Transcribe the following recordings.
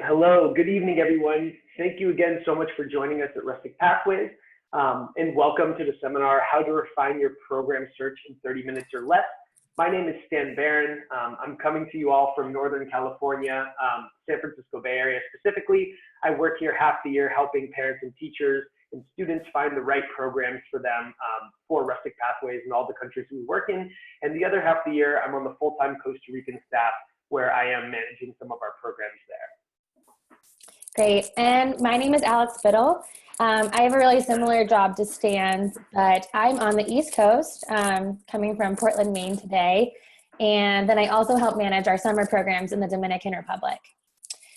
Hello, good evening, everyone. Thank you again so much for joining us at Rustic Pathways, and welcome to the seminar, How to Refine Your Program Search in 30 Minutes or Less. My name is Stan Barron. I'm coming to you all from Northern California, San Francisco Bay Area specifically. I work here half the year helping parents and teachers and students find the right programs for them for Rustic Pathways in all the countries we work in. And the other half of the year, I'm on the full-time Costa Rican staff where I am managing some of our programs there. Great, and my name is Alex Biddle. I have a really similar job to Stan's, but I'm on the East Coast, coming from Portland, Maine today. And then I also help manage our summer programs in the Dominican Republic.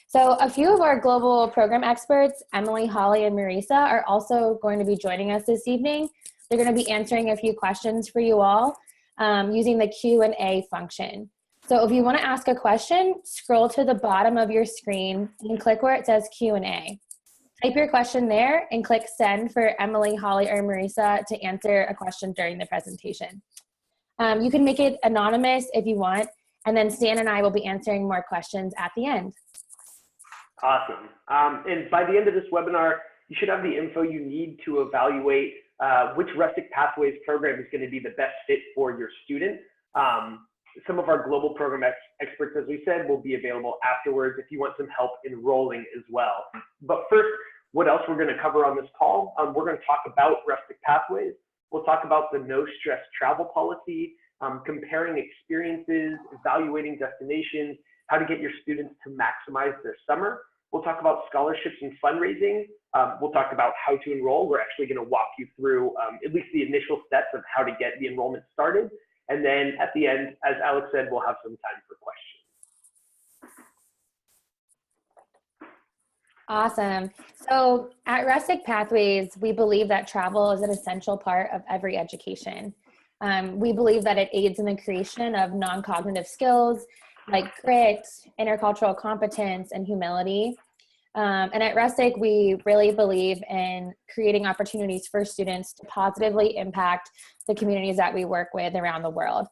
So a few of our global program experts, Emily, Holly, and Marisa, are also going to be joining us this evening. They're going to be answering a few questions for you all using the Q&A function. So if you want to ask a question, scroll to the bottom of your screen and click where it says Q&A. Type your question there and click send for Emily, Holly, or Marisa to answer a question during the presentation. You can make it anonymous if you want, and then Stan and I will be answering more questions at the end. Awesome. And by the end of this webinar, you should have the info you need to evaluate which Rustic Pathways program is going to be the best fit for your student. Some of our global program experts, as we said, will be available afterwards if you want some help enrolling as well. But first, what else we're going to cover on this call? We're going to talk about Rustic Pathways. We'll talk about the no stress travel policy, comparing experiences, evaluating destinations, how to get your students to maximize their summer. We'll talk about scholarships and fundraising. We'll talk about how to enroll. We're actually going to walk you through at least the initial steps of how to get the enrollment started. And then at the end, as Alex said, we'll have some time for questions. Awesome. So at Rustic Pathways, we believe that travel is an essential part of every education. We believe that it aids in the creation of non-cognitive skills like grit, intercultural competence, and humility. And at Rustic, we really believe in creating opportunities for students to positively impact the communities that we work with around the world.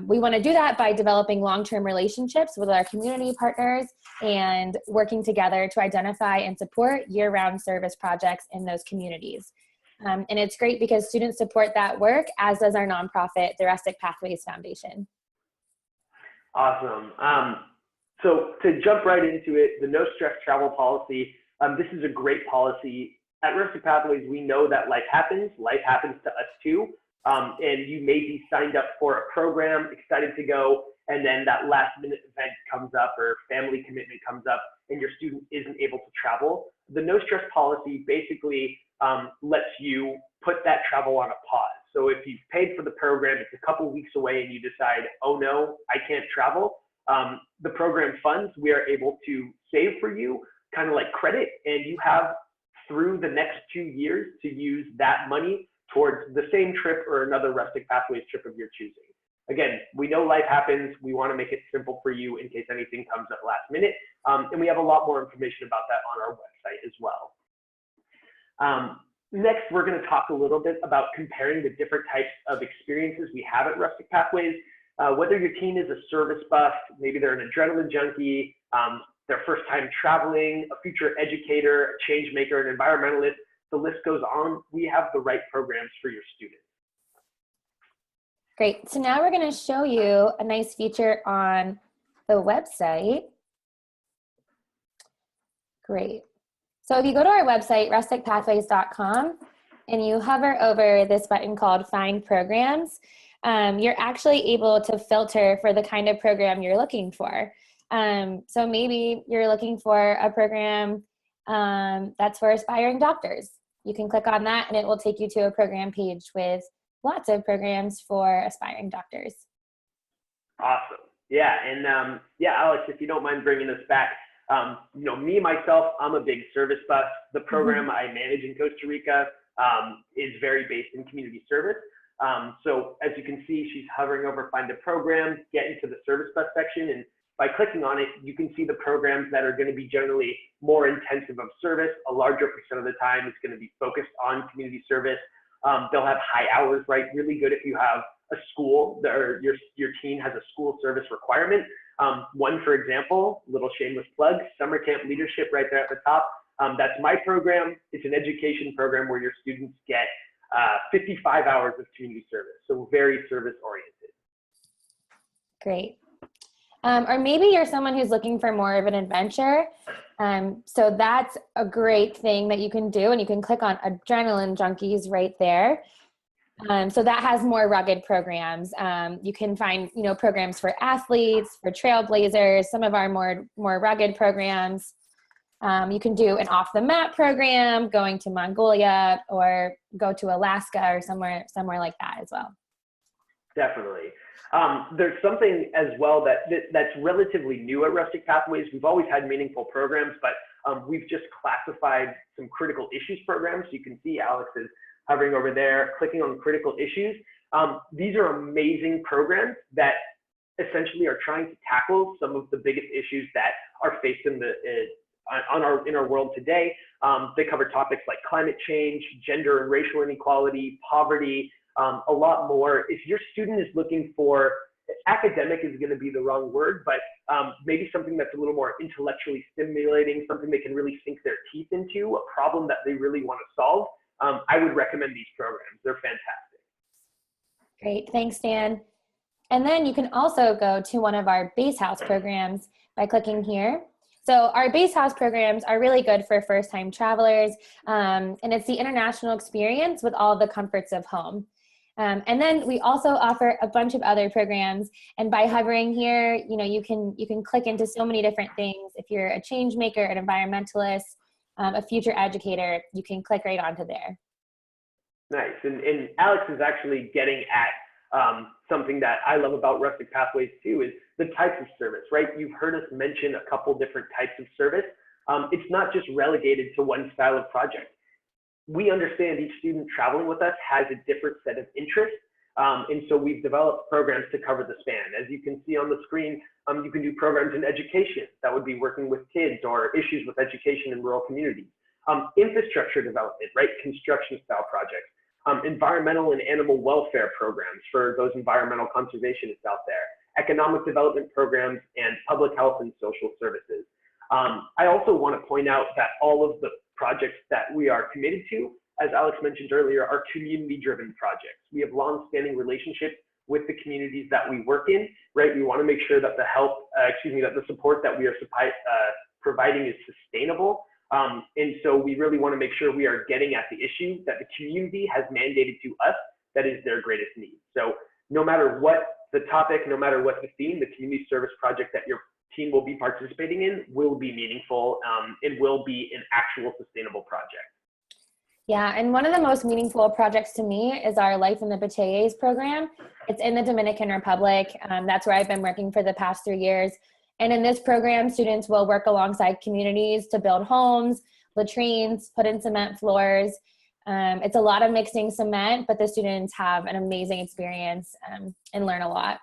We want to do that by developing long-term relationships with our community partners and working together to identify and support year-round service projects in those communities. And it's great because students support that work, as does our nonprofit, the Rustic Pathways Foundation. Awesome. So to jump right into it, the no stress travel policy, this is a great policy. At Rustic Pathways, we know that life happens to us too. And you may be signed up for a program, excited to go, and then that last minute event comes up or family commitment comes up and your student isn't able to travel. The no stress policy basically lets you put that travel on a pause. So if you've paid for the program, it's a couple weeks away and you decide, oh no, I can't travel. The program funds we are able to save for you, kind of like credit, and you have through the next 2 years to use that money towards the same trip or another Rustic Pathways trip of your choosing. Again, we know life happens. We want to make it simple for you in case anything comes up last minute. And we have a lot more information about that on our website as well. Next, we're going to talk a little bit about comparing the different types of experiences we have at Rustic Pathways. Whether your teen is a service buff, maybe they're an adrenaline junkie, their first time traveling, a future educator, a change maker, an environmentalist, the list goes on. We have the right programs for your students. Great. So now we're going to show you a nice feature on the website. Great. So if you go to our website, rusticpathways.com, and you hover over this button called Find Programs, you're actually able to filter for the kind of program you're looking for. So maybe you're looking for a program that's for aspiring doctors. You can click on that and it will take you to a program page with lots of programs for aspiring doctors. Awesome. Yeah, and yeah, Alex, if you don't mind bringing us back, you know, me, myself, I'm a big service buff. The program I manage in Costa Rica is very based in community service. So as you can see, she's hovering over Find a Program, get into the service bus section, and by clicking on it, you can see the programs that are going to be generally more intensive of service. A larger % of the time is going to be focused on community service. They'll have high hours, right? Really good if you have a school, or your teen has a school service requirement. One, for example, little shameless plug, Summer Camp Leadership right there at the top. That's my program. It's an education program where your students get 55 hours of community service, so very service oriented. Great. Or maybe you're someone who's looking for more of an adventure. So that's a great thing that you can do, and you can click on Adrenaline Junkies right there. So that has more rugged programs. You can find, programs for athletes, for trailblazers, some of our more rugged programs. You can do an off the map program, going to Mongolia, or go to Alaska or somewhere like that as well. Definitely. There's something as well that's relatively new at Rustic Pathways. We've always had meaningful programs, but we've just classified some critical issues programs. So you can see Alex is hovering over there, clicking on critical issues. These are amazing programs that essentially are trying to tackle some of the biggest issues that are faced in our world today. They cover topics like climate change, gender and racial inequality, poverty, a lot more. If your student is looking for, academic is going to be the wrong word, but maybe something that's a little more intellectually stimulating, something they can really sink their teeth into, a problem that they really want to solve, I would recommend these programs. They're fantastic. Great, thanks, Dan. And then you can also go to one of our Base House programs by clicking here. So our Base House programs are really good for first-time travelers, and it's the international experience with all the comforts of home. And then we also offer a bunch of other programs, and by hovering here, you can click into so many different things. If you're a change maker, an environmentalist, a future educator, you can click right onto there. Nice, and Alex is actually getting at something that I love about Rustic Pathways too, is the types of service, right? You've heard us mention a couple different types of service. It's not just relegated to one style of project. We understand each student traveling with us has a different set of interests, and so we've developed programs to cover the span. As you can see on the screen, you can do programs in education. That would be working with kids or issues with education in rural communities. Infrastructure development, right? Construction style projects. Environmental and animal welfare programs for those environmental conservationists out there. Economic development programs, and public health and social services. I also want to point out that all of the projects that we are committed to, as Alex mentioned earlier, are community-driven projects. We have long-standing relationships with the communities that we work in, right? We want to make sure that that the support that we are providing is sustainable. And so we really want to make sure we are getting at the issue that the community has mandated to us that is their greatest need. So no matter what the topic, no matter what the theme, the community service project that your team will be participating in will be meaningful and will be an actual sustainable project. Yeah, and one of the most meaningful projects to me is our Life in the Pathways program. It's in the Dominican Republic. That's where I've been working for the past 3 years. And in this program, students will work alongside communities to build homes, latrines, put in cement floors. It's a lot of mixing cement, but the students have an amazing experience and learn a lot.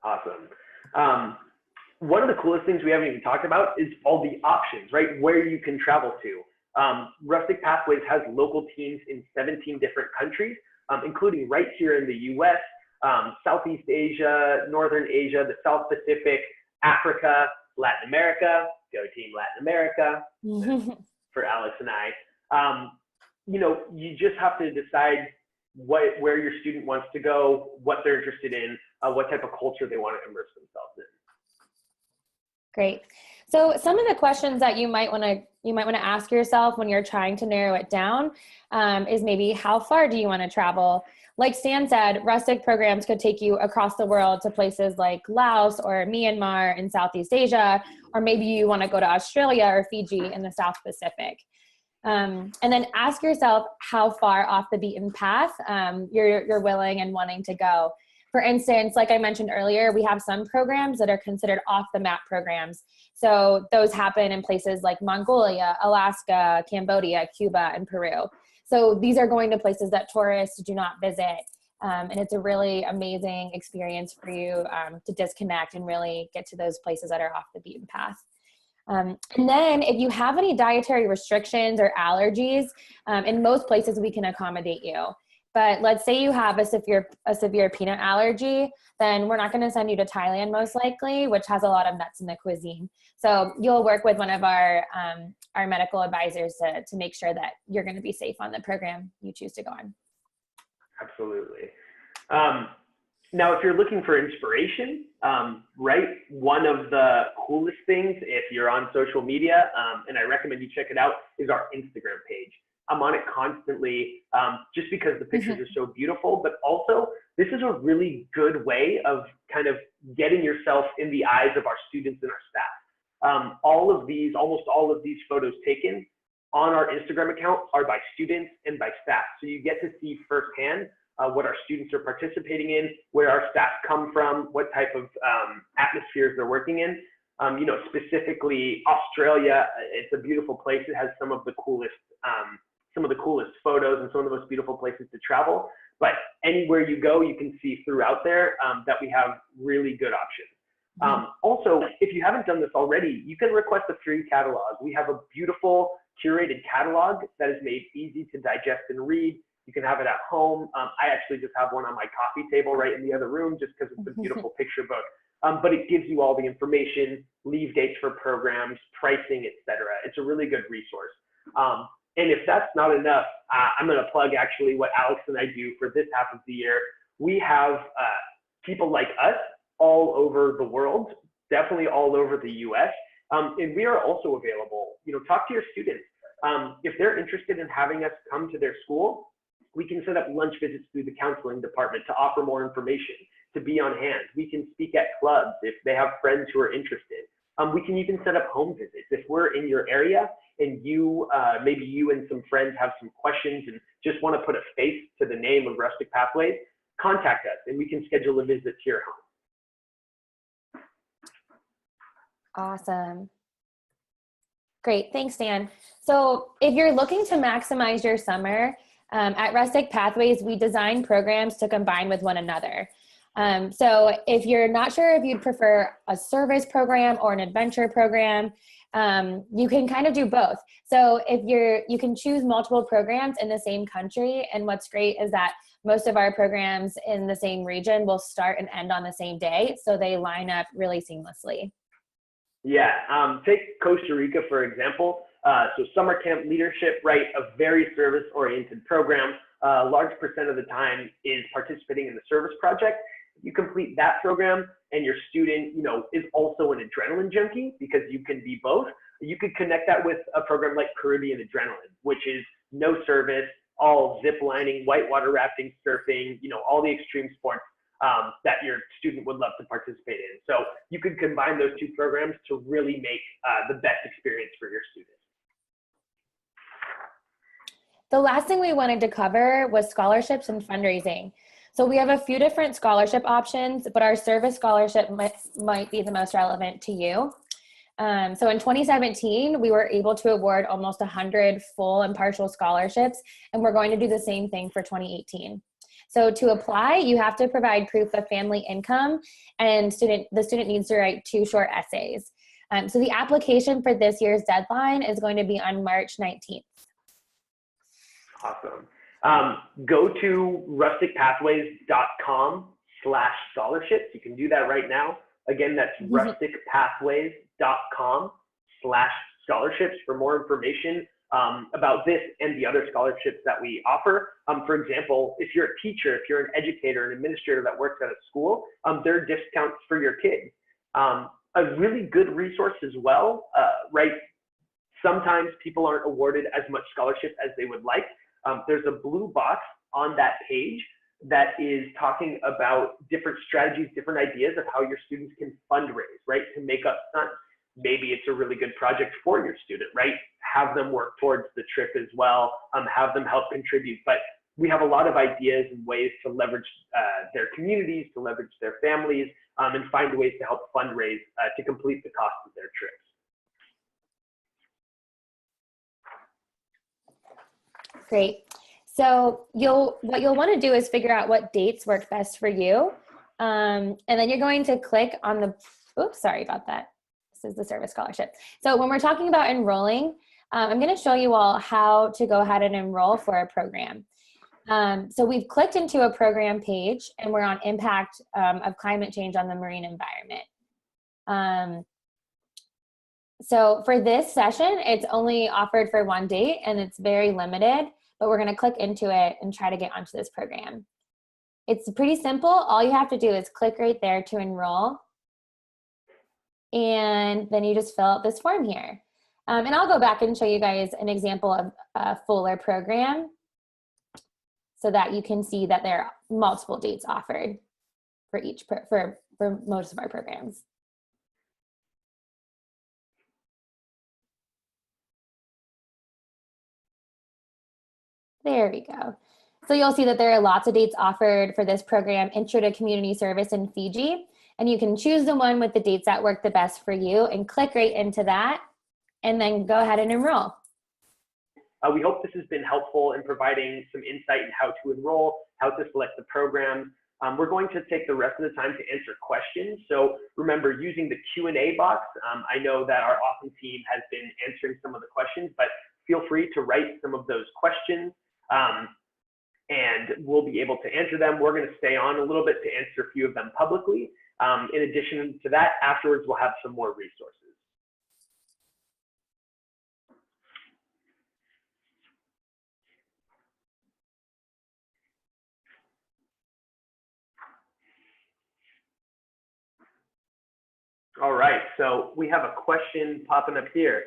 Awesome. One of the coolest things we haven't even talked about is all the options, right? Where you can travel to. Rustic Pathways has local teams in 17 different countries, including right here in the US, Southeast Asia, Northern Asia, the South Pacific, Africa, Latin America. Go Team Latin America for Alex and I. You just have to decide where your student wants to go, what they're interested in, what type of culture they want to immerse themselves in. Great. So some of the questions that you might want to ask yourself when you're trying to narrow it down is maybe how far do you want to travel? Like Stan said, Rustic programs could take you across the world to places like Laos or Myanmar in Southeast Asia, or maybe you want to go to Australia or Fiji in the South Pacific. And then ask yourself how far off the beaten path you're willing and wanting to go. For instance, like I mentioned earlier, we have some programs that are considered off-the-map programs. So those happen in places like Mongolia, Alaska, Cambodia, Cuba, and Peru. So these are going to places that tourists do not visit. And it's a really amazing experience for you to disconnect and really get to those places that are off the beaten path. And then if you have any dietary restrictions or allergies, in most places we can accommodate you. But let's say you have a severe peanut allergy, then we're not going to send you to Thailand most likely, which has a lot of nuts in the cuisine. So you'll work with one of our medical advisors to make sure that you're going to be safe on the program you choose to go on. Absolutely. Now, if you're looking for inspiration, right, one of the coolest things, if you're on social media, and I recommend you check it out, is our Instagram page. I'm on it constantly just because the pictures are so beautiful, but also this is a really good way of kind of getting yourself in the eyes of our students and our staff. Almost all of these photos taken on our Instagram account are by students and by staff. So you get to see firsthand what our students are participating in, where our staff come from, what type of atmospheres they're working in. Specifically Australia, it's a beautiful place. It has some of the coolest photos and some of the most beautiful places to travel. But anywhere you go, you can see throughout there that we have really good options. Also, if you haven't done this already, you can request a free catalog. We have a beautiful curated catalog that is made easy to digest and read. You can have it at home. I actually just have one on my coffee table right in the other room just because it's a beautiful picture book. But it gives you all the information, leave dates for programs, pricing, etc. It's a really good resource. And if that's not enough, I'm going to plug actually what Alex and I do for this half of the year. We have people like us all over the world, definitely all over the US. And we are also available. Talk to your students. If they're interested in having us come to their school, we can set up lunch visits through the counseling department to offer more information, to be on hand. We can speak at clubs if they have friends who are interested. We can even set up home visits. If we're in your area and maybe you and some friends have some questions and just want to put a face to the name of Rustic Pathways, contact us and we can schedule a visit to your home. Awesome. Great, thanks, Dan. So if you're looking to maximize your summer, at Rustic Pathways, we design programs to combine with one another. So if you're not sure if you'd prefer a service program or an adventure program, you can kind of do both. So you can choose multiple programs in the same country. And what's great is that most of our programs in the same region will start and end on the same day. So they line up really seamlessly. Yeah, take Costa Rica, for example. So summer camp leadership, right, a very service-oriented program. A large percent of the time is participating in the service project. You complete that program and your student, is also an adrenaline junkie, because you can be both. You could connect that with a program like Caribbean Adrenaline, which is no service, all zip lining, whitewater rafting, surfing, all the extreme sports that your student would love to participate in. So you could combine those two programs to really make the best experience for your students. The last thing we wanted to cover was scholarships and fundraising. So we have a few different scholarship options, but our service scholarship might be the most relevant to you. So in 2017, we were able to award almost 100 full and partial scholarships, and we're going to do the same thing for 2018. So to apply, you have to provide proof of family income, and the student needs to write 2 short essays. So the application for this year's deadline is going to be on March 19th. Awesome. Go to rusticpathways.com/scholarships. You can do that right now. Again, that's rusticpathways.com/scholarships for more information about this and the other scholarships that we offer. For example, if you're a teacher, if you're an educator, an administrator that works at a school, there are discounts for your kids. A really good resource as well, right? Sometimes people aren't awarded as much scholarship as they would like. There's a blue box on that page that is talking about different strategies, different ideas of how your students can fundraise, right? To make up funds. Maybe it's a really good project for your student, right? Have them work towards the trip as well, have them help contribute. But we have a lot of ideas and ways to leverage their communities, to leverage their families, and find ways to help fundraise to complete the cost of their trips. Great. So what you'll want to do is figure out what dates work best for you. And then you're going to click on the, oops, sorry about that. This is the service scholarship. So when we're talking about enrolling, I'm going to show you all how to go ahead and enroll for a program. So we've clicked into a program page and we're on impact of climate change on the marine environment. So for this session, it's only offered for one date and it's very limited, but we're going to click into it and try to get onto this program. It's pretty simple. All you have to do is click right there to enroll. And then you just fill out this form here. And I'll go back and show you guys an example of a fuller program so that you can see that there are multiple dates offered for each, for most of our programs. There we go. So you'll see that there are lots of dates offered for this program, Intro to Community Service in Fiji. And you can choose the one with the dates that work the best for you and click right into that and then go ahead and enroll. We hope this has been helpful in providing some insight in how to enroll, how to select the program. We're going to take the rest of the time to answer questions. So remember, using the Q&A box, I know that our awesome team has been answering some of the questions, but feel free to write some of those questions. And we'll be able to answer them. We're going to stay on a little bit to answer a few of them publicly. In addition to that, afterwards, we'll have some more resources. All right, so we have a question popping up here.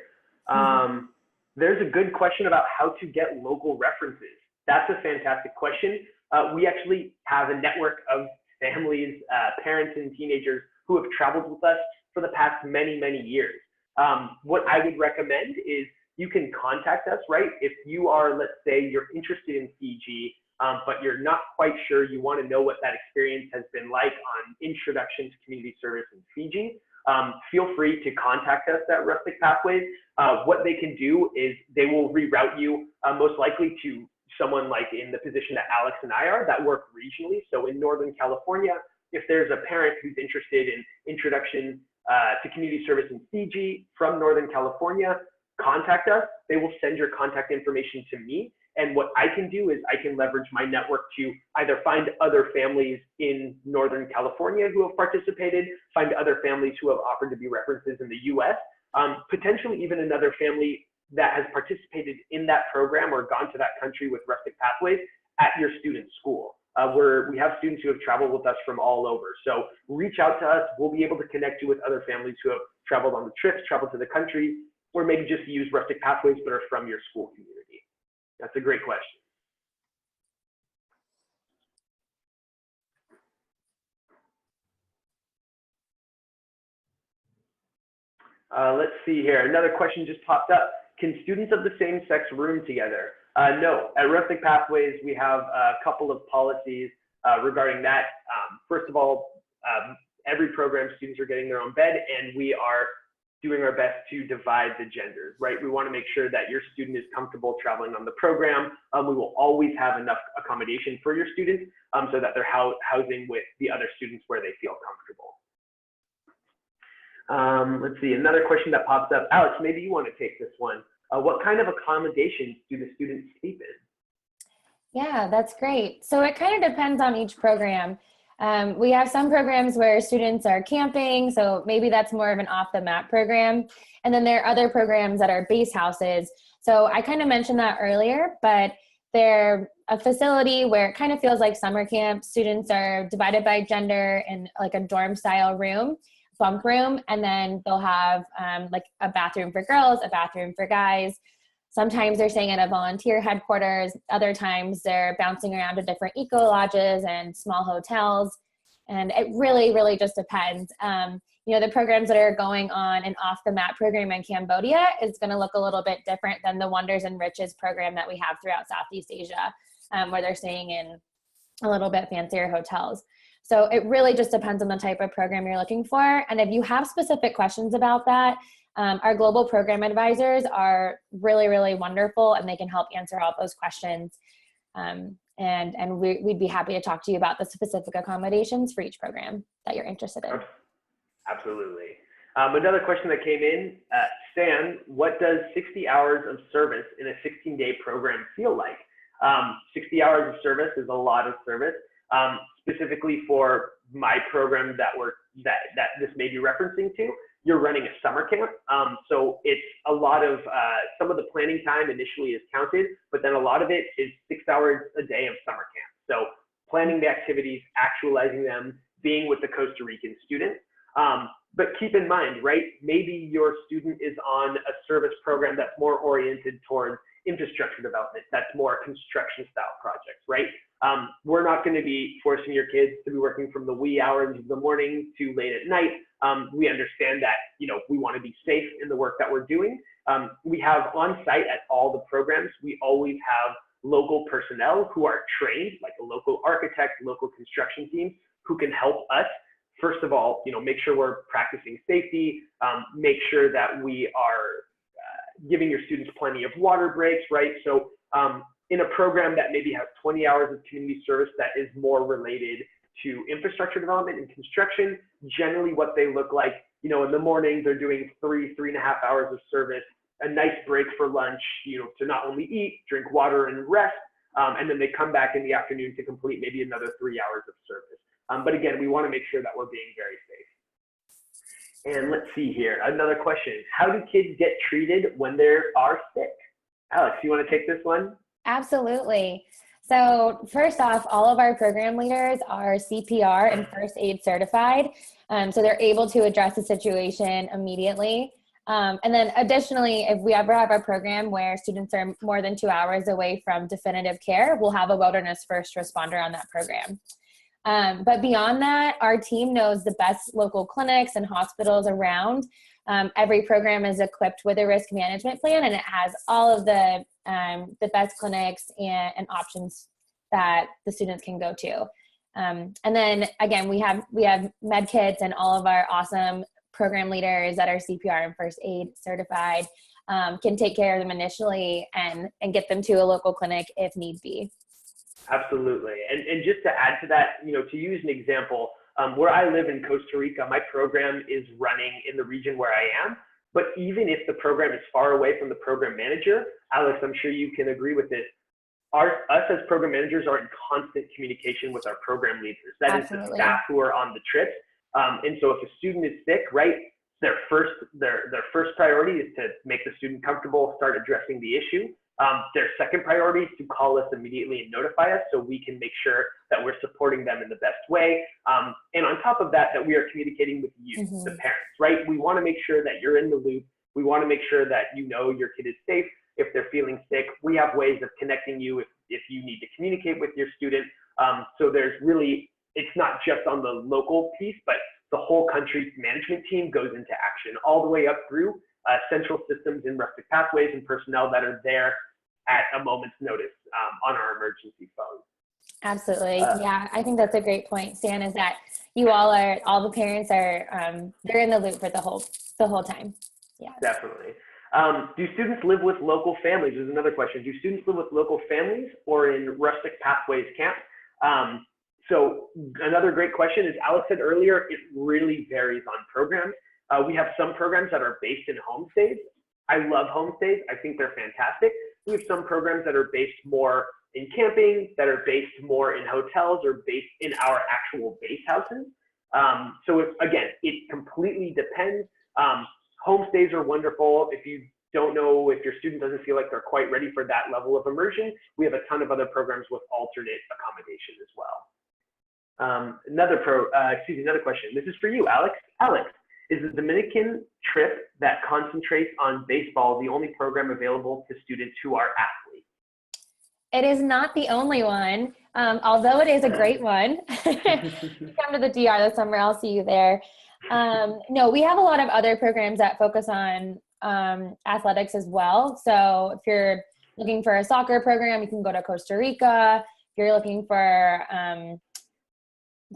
There's a good question about how to get local references. That's a fantastic question. We actually have a network of families, parents, and teenagers who have traveled with us for the past many, many years. What I would recommend is you can contact us, right? If you are, let's say, you're interested in Fiji, but you're not quite sure, you want to know what that experience has been like on Introduction to Community Service in Fiji, feel free to contact us at Rustic Pathways. What they can do is they will reroute you most likely to someone like in the position that Alex and I are that work regionally. So in Northern California, if there's a parent who's interested in Introduction to Community Service in Fiji from Northern California, contact us. They will send your contact information to me. And what I can do is I can leverage my network to either find other families in Northern California who have participated, find other families who have offered to be references in the US, potentially even another family that has participated in that program or gone to that country with Rustic Pathways at your student school. We have students who have traveled with us from all over. So reach out to us. We'll be able to connect you with other families who have traveled on the trips, traveled to the country, or maybe just use Rustic Pathways but are from your school community. That's a great question. Let's see here. Another question just popped up. Can students of the same sex room together? No. At Rustic Pathways, we have a couple of policies regarding that. First of all, every program, students are getting their own bed, and we are doing our best to divide the genders, right? We want to make sure that your student is comfortable traveling on the program. We will always have enough accommodation for your students so that they're housing with the other students where they feel comfortable. Let's see, another question that pops up. Alex, maybe you want to take this one. What kind of accommodations do the students sleep in? Yeah, that's great. So it kind of depends on each program. We have some programs where students are camping, so maybe that's more of an off-the-map program. And then there are other programs that are base houses. So I kind of mentioned that earlier, but they're a facility where it kind of feels like summer camp. Students are divided by gender in like a dorm-style room, bunk room, and then they'll have like a bathroom for girls, a bathroom for guys. Sometimes they're staying at a volunteer headquarters. Other times they're bouncing around to different eco lodges and small hotels. And it really, really just depends. You know, the programs that are going on an off-the-map program in Cambodia is going to look a little bit different than the Wonders and Riches program that we have throughout Southeast Asia, where they're staying in a little bit fancier hotels. So it really just depends on the type of program you're looking for. And if you have specific questions about that, our global program advisors are really, really wonderful, and they can help answer all those questions. And we'd be happy to talk to you about the specific accommodations for each program that you're interested in. Absolutely. Another question that came in, Stan, what does 60 hours of service in a 16-day program feel like? 60 hours of service is a lot of service. Specifically for my program that this may be referencing to, you're running a summer camp. So it's a lot of, some of the planning time initially is counted, but then a lot of it is 6 hours a day of summer camp. So planning the activities, actualizing them, being with the Costa Rican student. But keep in mind, right, maybe your student is on a service program that's more oriented towards infrastructure development, that's more construction style projects, right? We're not going to be forcing your kids to be working from the wee hours of the morning to late at night. We understand that, we want to be safe in the work that we're doing. We have on site at all the programs, we always have local personnel who are trained, like a local architect, local construction team, who can help us. First of all, make sure we're practicing safety, make sure that we are giving your students plenty of water breaks, right? So in a program that maybe has 20 hours of community service that is more related to infrastructure development and construction, generally what they look like, in the morning, they're doing 3.5 hours of service, a nice break for lunch, to not only eat, drink water and rest, and then they come back in the afternoon to complete maybe another 3 hours of service. But again, we want to make sure that we're being very safe. And let's see here, another question. How do kids get treated when they are sick? Alex, you want to take this one? Absolutely. So first off, all of our program leaders are CPR and first aid certified. So they're able to address the situation immediately. And then additionally, if we ever have a program where students are more than 2 hours away from definitive care, we'll have a wilderness first responder on that program. But beyond that, our team knows the best local clinics and hospitals around. Every program is equipped with a risk management plan, and it has all of the best clinics and options that the students can go to. And then again, we have med kits, and all of our awesome program leaders that are CPR and first aid certified can take care of them initially and get them to a local clinic if need be. Absolutely. And just to add to that, to use an example, where I live in Costa Rica, my program is running in the region where I am. But even if the program is far away from the program manager, Alex, I'm sure you can agree with this. Us as program managers are in constant communication with our program leaders. That Absolutely. Is the staff who are on the trips. And so if a student is sick, right, their first priority is to make the student comfortable, start addressing the issue. Their second priority is to call us immediately and notify us so we can make sure that we're supporting them in the best way. And on top of that we are communicating with you, the parents, right? We want to make sure that you're in the loop. We want to make sure that your kid is safe. If they're feeling sick, we have ways of connecting you if you need to communicate with your student. So there's really, it's not just on the local piece, but the whole country's management team goes into action all the way up through central systems in Rustic Pathways and personnel that are there at a moment's notice on our emergency phone. Absolutely. Yeah, I think that's a great point, Stan, is that all the parents are, they're in the loop for the whole time. Yeah. Definitely. Do students live with local families? There's another question. Do students live with local families or in Rustic Pathways camp? So another great question, as Alex said earlier, it really varies on programs. We have some programs that are based in homestays. I love homestays. I think they're fantastic. We have some programs that are based more in camping, that are based more in hotels or based in our actual base houses. So it completely depends. Homestays are wonderful. If you don't know, if your student doesn't feel like they're quite ready for that level of immersion, we have a ton of other programs with alternate accommodation as well. Another question. This is for you, Alex. Alex, is the Dominican trip that concentrates on baseball the only program available to students who are athletes? It is not the only one, although it is a great one. Come to the DR this summer, I'll see you there. No, we have a lot of other programs that focus on athletics as well. So if you're looking for a soccer program, you can go to Costa Rica. If you're looking for, I'm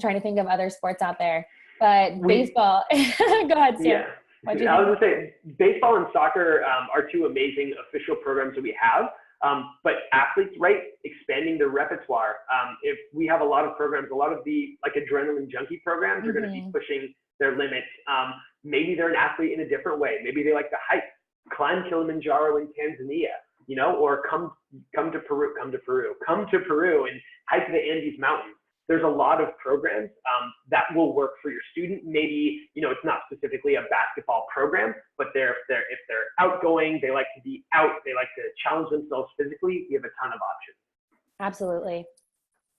trying to think of other sports out there, but baseball. Go ahead, Sam. Yeah. I was going to say, baseball and soccer are two amazing official programs that we have. But athletes, right, expanding their repertoire. If we have a lot of programs, a lot of the adrenaline junkie programs are going to be pushing their limits. Maybe they're an athlete in a different way. Maybe they like to hike, climb Kilimanjaro in Tanzania. or come to Peru, come to Peru and hike the Andes Mountains. There's a lot of programs that will work for your student. Maybe, it's not specifically a basketball program, but if they're outgoing, they like to be out, they like to challenge themselves physically, we have a ton of options. Absolutely.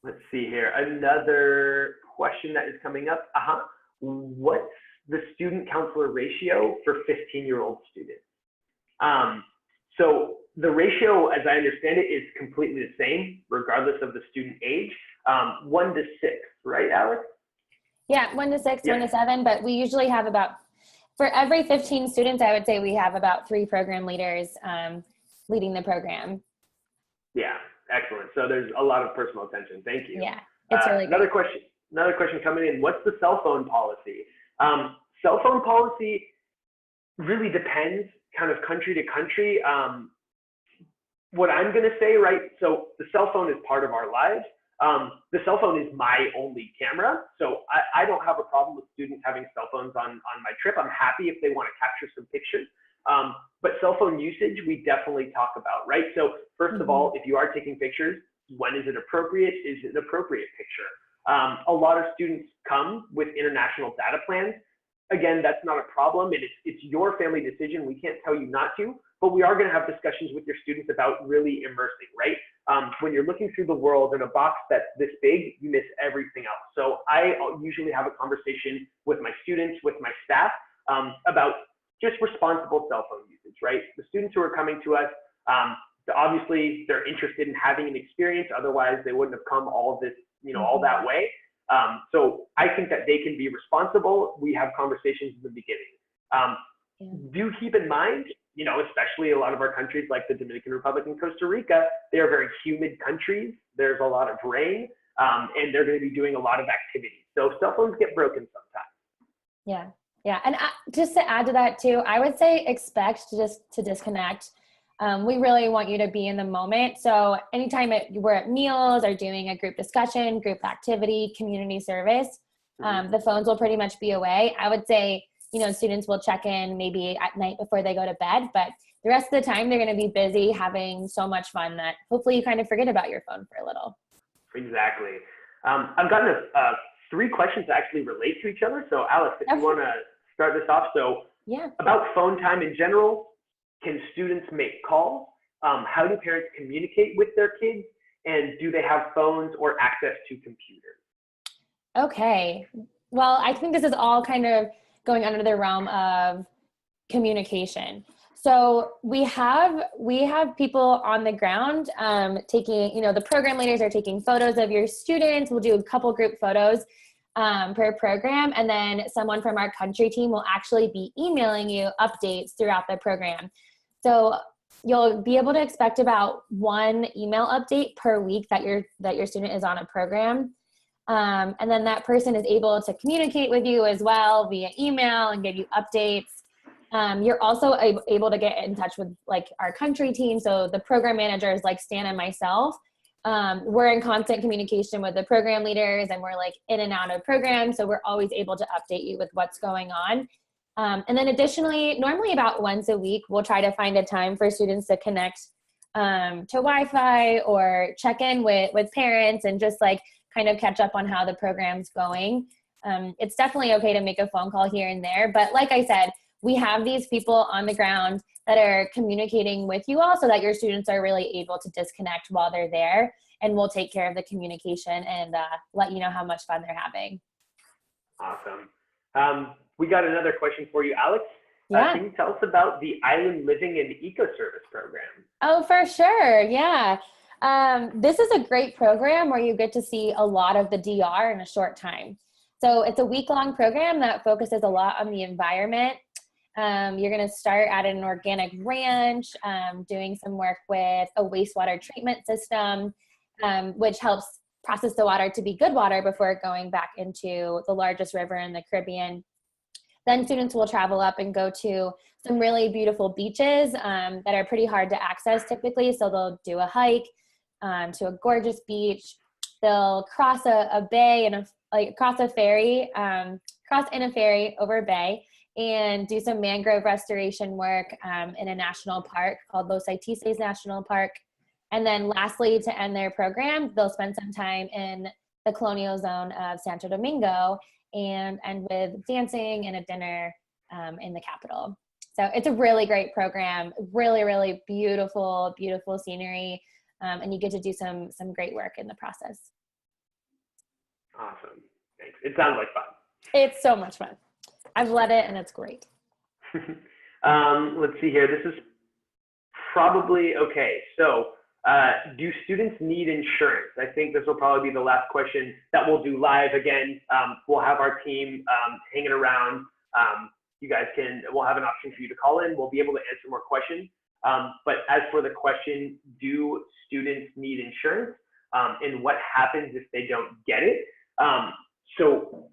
Let's see here. Another question that is coming up. What's the student counselor ratio for 15-year-old students? So the ratio, as I understand it, is completely the same, regardless of the student age. 1 to 6, right, Alex? Yeah, 1 to 6, Yeah. 1 to 7, but we usually have for every 15 students, I would say we have about 3 program leaders leading the program. Yeah, excellent. So there's a lot of personal attention. Thank you. Yeah, it's really Another question coming in. What's the cell phone policy? Cell phone policy really depends kind of country to country. What I'm going to say, right? So the cell phone is part of our lives. The cell phone is my only camera. So I don't have a problem with students having cell phones on my trip. I'm happy if they want to capture some pictures. But cell phone usage, we definitely talk about, right? So first of all, if you are taking pictures, when is it appropriate? Is it an appropriate picture? A lot of students come with international data plans. Again, that's not a problem, and it's your family decision. We can't tell you not to, but we are going to have discussions with your students about really immersing, right? When you're looking through the world in a box that's this big, you miss everything else. So I usually have a conversation with my students, with my staff, about just responsible cell phone usage, right? The students who are coming to us, obviously they're interested in having an experience. Otherwise, they wouldn't have come all this, all that way. So I think that they can be responsible. We have conversations in the beginning. Do keep in mind, especially a lot of our countries like the Dominican Republic and Costa Rica, they are very humid countries. There's a lot of rain, and they're going to be doing a lot of activities. So cell phones get broken sometimes. Yeah. And just to add to that too, I would say expect to disconnect. We really want you to be in the moment. So anytime we're at meals or doing a group discussion, group activity, community service, the phones will pretty much be away. I would say, students will check in maybe at night before they go to bed, but the rest of the time they're going to be busy having so much fun that hopefully you kind of forget about your phone for a little. Exactly. I've gotten 3 questions that actually relate to each other. So Alex, if you want to start this off. So about phone time in general, can students make calls? How do parents communicate with their kids? And do they have phones or access to computers? Okay. Well, I think this is all kind of going under the realm of communication. So we have people on the ground taking, the program leaders are taking photos of your students. We'll do a couple group photos per program. And then someone from our country team will actually be emailing you updates throughout the program. So you'll be able to expect about 1 email update per week that your student is on a program. And then that person is able to communicate with you as well via email and give you updates. You're also able to get in touch with like our country team. So the program managers like Stan and myself, we're in constant communication with the program leaders and we're like in and out of programs. So we're always able to update you with what's going on. And then additionally, normally about once a week, we'll try to find a time for students to connect to Wi-Fi or check in with parents and just like kind of catch up on how the program's going. It's definitely okay to make a phone call here and there. But like I said, we have these people on the ground that are communicating with you all so that your students are really able to disconnect while they're there. And we'll take care of the communication and let you know how much fun they're having. Awesome. We got another question for you, Alex. Can you tell us about the Island Living and Eco-Service program? Oh, for sure. Yeah. This is a great program where you get to see a lot of the DR in a short time. So it's a week-long program that focuses a lot on the environment. You're going to start at an organic ranch, doing some work with a wastewater treatment system, which helps process the water to be good water before going back into the largest river in the Caribbean. Then students will travel up and go to some really beautiful beaches that are pretty hard to access typically. So they'll do a hike to a gorgeous beach. They'll cross a bay and cross in a ferry over a bay and do some mangrove restoration work in a national park called Los Pathways National Park. And then lastly, to end their program, they'll spend some time in the colonial zone of Santo Domingo and end with dancing and a dinner in the capital. So it's a really great program, really, really beautiful, beautiful scenery. And you get to do some great work in the process. Awesome. Thanks. It sounds like fun. It's so much fun. I've led it and it's great. Let's see here. This is probably okay. So do students need insurance? I think this will probably be the last question that we'll do live again. We'll have our team hanging around. You guys we'll have an option for you to call in. We'll be able to answer more questions. But as for the question, do students need insurance? And what happens if they don't get it? So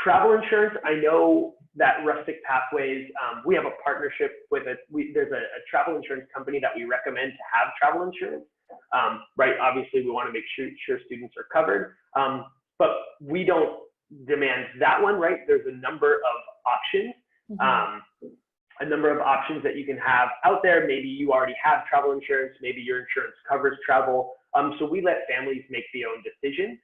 travel insurance, I know that Rustic Pathways, we have a partnership with there's a travel insurance company that we recommend to have travel insurance, right? Obviously, we want to make sure students are covered, but we don't demand that one, right? There's a number of options, that you can have out there. Maybe you already have travel insurance, maybe your insurance covers travel. So we let families make the own decision.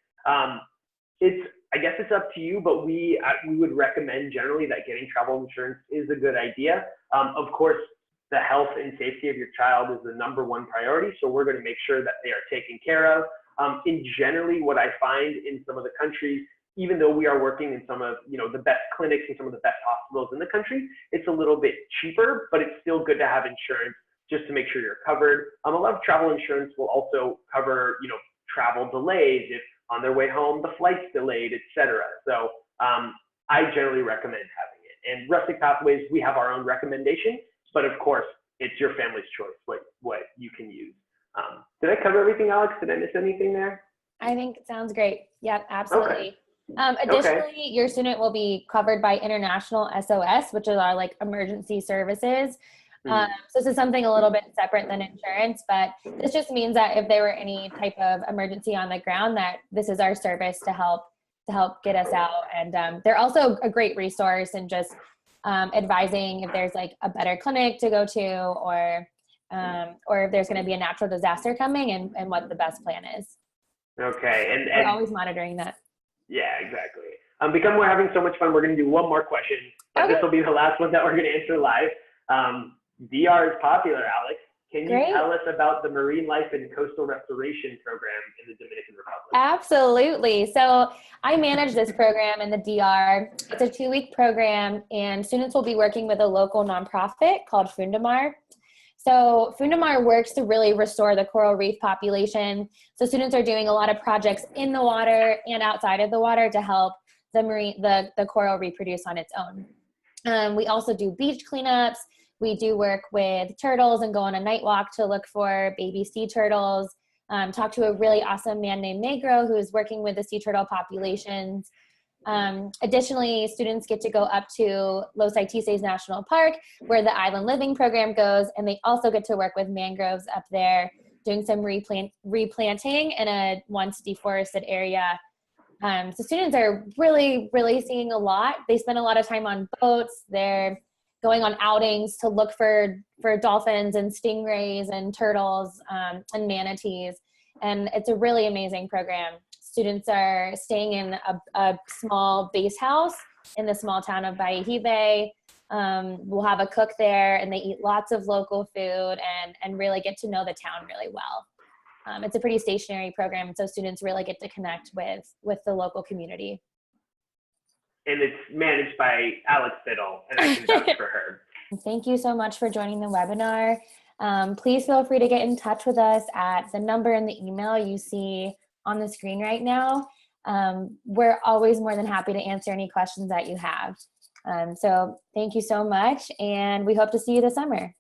I guess it's up to you, but we would recommend generally that getting travel insurance is a good idea. Of course, the health and safety of your child is the number one priority, so we're going to make sure that they are taken care of. In generally, what I find in some of the countries, even though we are working in some of the best clinics and some of the best hospitals in the country, it's a little bit cheaper, but it's still good to have insurance just to make sure you're covered. A lot of travel insurance will also cover travel delays if on their way home the flight's delayed, etc. So I generally recommend having it. And Rustic Pathways, we have our own recommendations, but of course it's your family's choice what you can use. Did I cover everything, Alex? Did I miss anything there? I think it sounds great. Yeah, absolutely. Okay. Additionally, your student will be covered by International SOS, which is our emergency services. So this is something a little bit separate than insurance, but this just means that if there were any type of emergency on the ground, that this is our service to help get us out. And they're also a great resource in just advising if there's a better clinic to go to, or if there's going to be a natural disaster coming and what the best plan is. Okay, and we're always monitoring that. Yeah, exactly. Because we're having so much fun, we're going to do one more question, but this will be the last one that we're going to answer live. DR is popular, Alex. Can you tell us about the Marine Life and Coastal Restoration Program in the Dominican Republic? Absolutely. So I manage this program in the DR. It's a 2-week program, and students will be working with a local nonprofit called Fundamar. So Fundamar works to really restore the coral reef population. So students are doing a lot of projects in the water and outside of the water to help the coral reproduce on its own. We also do beach cleanups. We do work with turtles and go on a night walk to look for baby sea turtles. Talk to a really awesome man named Negro who is working with the sea turtle populations. Additionally, students get to go up to Los Pathways National Park, where the Island Living program goes, and they also get to work with mangroves up there, doing some replanting in a once deforested area. So students are really, really seeing a lot. They spend a lot of time on boats. They're going on outings to look for dolphins and stingrays and turtles and manatees. And it's a really amazing program. Students are staying in a small base house in the small town of Baijibe. We'll have a cook there, and they eat lots of local food and really get to know the town really well. It's a pretty stationary program, so students really get to connect with the local community. And it's managed by Alex Biddle, and I can vouch for her. Thank you so much for joining the webinar. Please feel free to get in touch with us at the number and the email you see on the screen right now. We're always more than happy to answer any questions that you have. So thank you so much, and we hope to see you this summer.